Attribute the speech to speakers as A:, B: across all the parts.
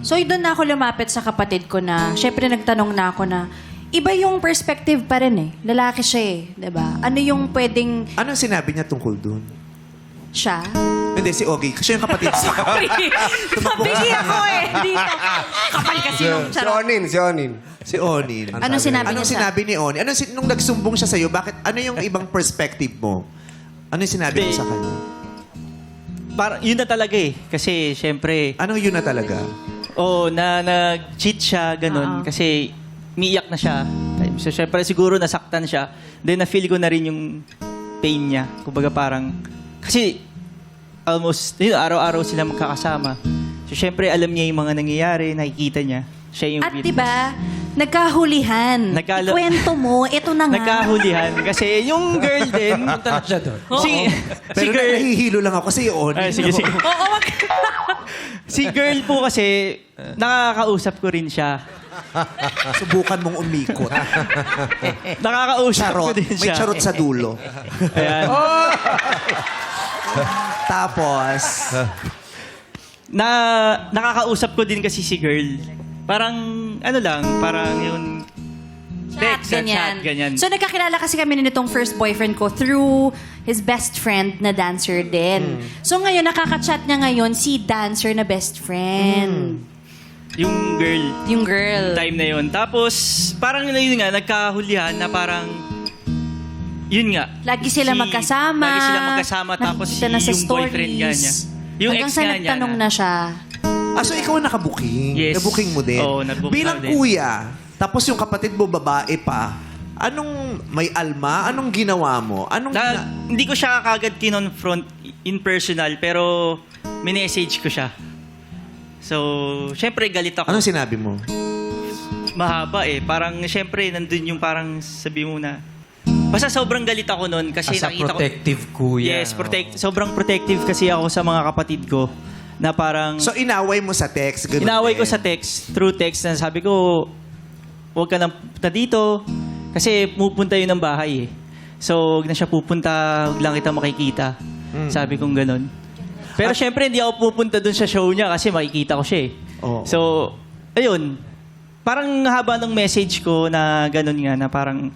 A: So, doon na ako lumapit sa kapatid ko na, syempre nagtanong na ako na, iba yung perspective pa rin eh. Lalaki siya eh, 'di ba? Ano yung pwedeng
B: Anong sinabi niya tungkol dun?
A: siya?
B: Hindi, si Ogie. Siya yung kapatid ko.
A: Sorry. Nabigyan ako eh. Dito. Kapal kasi nung
C: Si
A: charot.
C: Onin, si Onin.
B: Si Onin.
A: Anong sinabi
B: Anong
A: niya
B: sinabi ni Onin? Nung nagsumbong siya sa'yo, ano yung ibang perspective mo? Ano yung sinabi mo
D: Hindi.
B: sa kanya?
D: Yun na talaga eh. Kasi, syempre,
B: Anong yun na talaga?
D: nag-cheat siya, ganun. Kasi, umiiyak na siya. So, syempre, siguro nasaktan siya. Then, na-feel ko na rin yung pain niya. Kumbaga parang, kasi, almost, yun, araw-araw sila magkakasama. So, syempre, alam niya yung mga nangyayari, nakikita niya. Siya yung
A: At
D: witness.
A: diba, nagkahulihan. Kwento mo, ito na nga.
D: Nagkahulihan. Kasi yung girl din,
E: Punta na siya doon.
D: si
B: Pero
D: girl,
B: nahihilo lang ako kasi Onin.
D: Ay, sige, sige.
A: Oo,
D: Si girl po kasi, nakakausap ko rin siya.
B: Subukan mong umikot.
D: Nakakausap ko
B: Charot.
D: din
B: May
D: siya.
B: charot sa dulo.
D: Ayan.
B: Tapos,
D: Nakakausap ko din kasi si girl. Parang, ano lang, parang yung...
A: Chat,
D: text,
A: ganyan.
D: chat, ganyan.
A: So, nagkakilala kasi kami nitong first boyfriend ko through his best friend na dancer din. So, ngayon, nakaka-chat niya ngayon si dancer na best friend.
D: Yung girl.
A: Yung girl.
D: Time na yun. Tapos, parang yun nga, nagkahulihan na parang... Yun nga.
A: Lagi sila magkasama.
D: Lagi sila magkasama. Tapos
A: Nakikita na sa
D: yung boyfriend nga niya. Yung
A: Hanggang
D: ex
A: sa
D: nga niya
A: nagtanong na siya.
B: so ikaw ang nakabuking.
D: Yes.
B: Nabuking mo din.
D: Oo, nag-book
B: Bilang
D: na din.
B: kuya, tapos yung kapatid mo babae pa, anong may alma? Anong ginawa mo?
D: Hindi ko siya kagad kinonfront in personal, pero minessage ko siya. So, syempre galit ako.
B: Anong sinabi mo?
D: Mahaba eh. Parang, syempre, nandun yung parang sabi mo na... Basta sobrang galit ako nun kasi
E: As a
D: nakita
E: protective kuya.
D: Yes, sobrang protective kasi ako sa mga kapatid ko na parang...
B: So inaway mo sa text? Ganun
D: inaway ko
B: din?
D: sa text, through text, na sabi ko, huwag ka nang punta dito kasi pupunta yun ng bahay eh. So, huwag na siya pupunta, huwag lang kita makikita. Sabi kong ganun. Pero syempre, hindi ako pupunta dun sa show niya kasi makikita ko siya eh.
B: Oo.
D: So, ayun. Parang haba ng message ko na ganun nga, na parang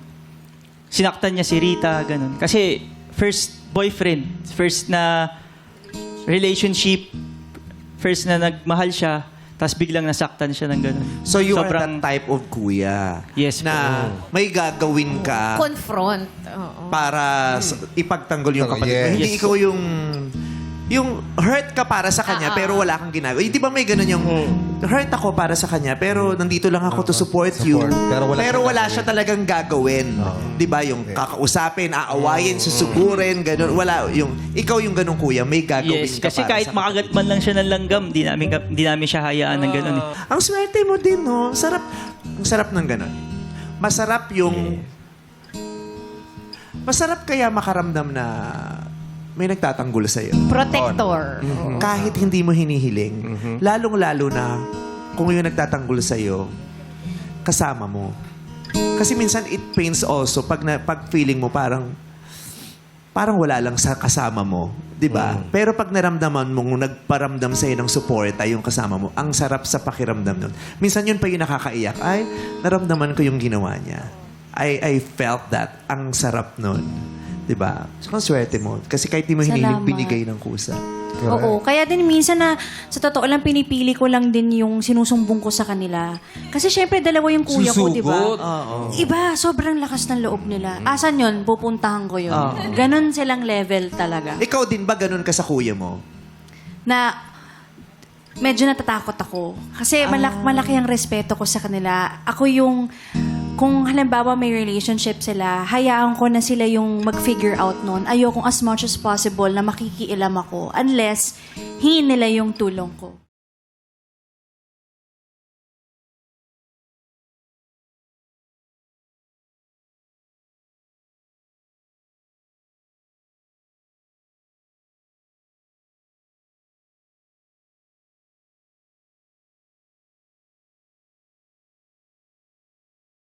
D: sinaktan niya si Rita, ganun. Kasi first boyfriend, first na relationship, first na nagmahal siya, tapos biglang nasaktan siya ng ganun.
B: So you are that type of kuya
D: Yes
B: na may gagawin ka
F: Confront. Oo.
B: para ipagtanggol yung kapatid mo.
C: Yes.
B: Hindi
D: Yes
B: ikaw yung hurt ka para sa kanya pero wala kang ginagawa. Di ba may ganun yung hurt ako para sa kanya pero nandito lang ako to support you.
C: Pero wala
B: Siya
C: siyang
B: talagang gagawin. Di ba? Yung kakausapin, aawayin, susugurin, ganun. Wala. Ikaw yung ganun kuya, may gagawin
D: Yes,
B: ka
D: kasi
B: para
D: kahit
B: sa
D: makagat man lang siya ng langgam, di namin siya hayaan ng ganun eh.
B: Ang swerte mo din, no? Ang sarap ng ganun. Masarap yung... Masarap kaya makaramdam na may nagtatanggol sa'yo.
F: Protector.
B: Kahit hindi mo hinihiling. Lalong-lalo na kung yung nagtatanggol sa'yo, kasama mo. Kasi minsan it pains also pag feeling mo parang wala lang sa kasama mo. Di ba? Pero pag naramdaman mo, nagparamdam sa'yo ng suporta yung kasama mo, ang sarap sa pakiramdam nun. Minsan yun pa yung nakakaiyak. Ay, naramdaman ko yung ginawa niya. I felt that. Ang sarap nun. Diba? So, ang swerte mo. Kasi kahit di mo hinihiling,
A: Salamat.
B: binigay ng kusa.
A: Oo. Kaya din minsan na, sa totoo lang, pinipili ko lang din yung sinusumbong ko sa kanila. Kasi syempre, dalawa yung kuya ko, di ba?
E: Susugot.
A: Iba, sobrang lakas ng loob nila. Asan yun? Pupuntahan ko yun. Ganon silang level talaga.
B: Ikaw din ba ganun ka sa kuya mo?
A: Na medyo natatakot ako. Kasi malaki ang respeto ko sa kanila. Ako yung, kung halimbawa may relationship sila, hayaan ko na sila yung mag-figure out nun. Ayokong as much as possible na makikialam ako unless hingin nila yung tulong ko.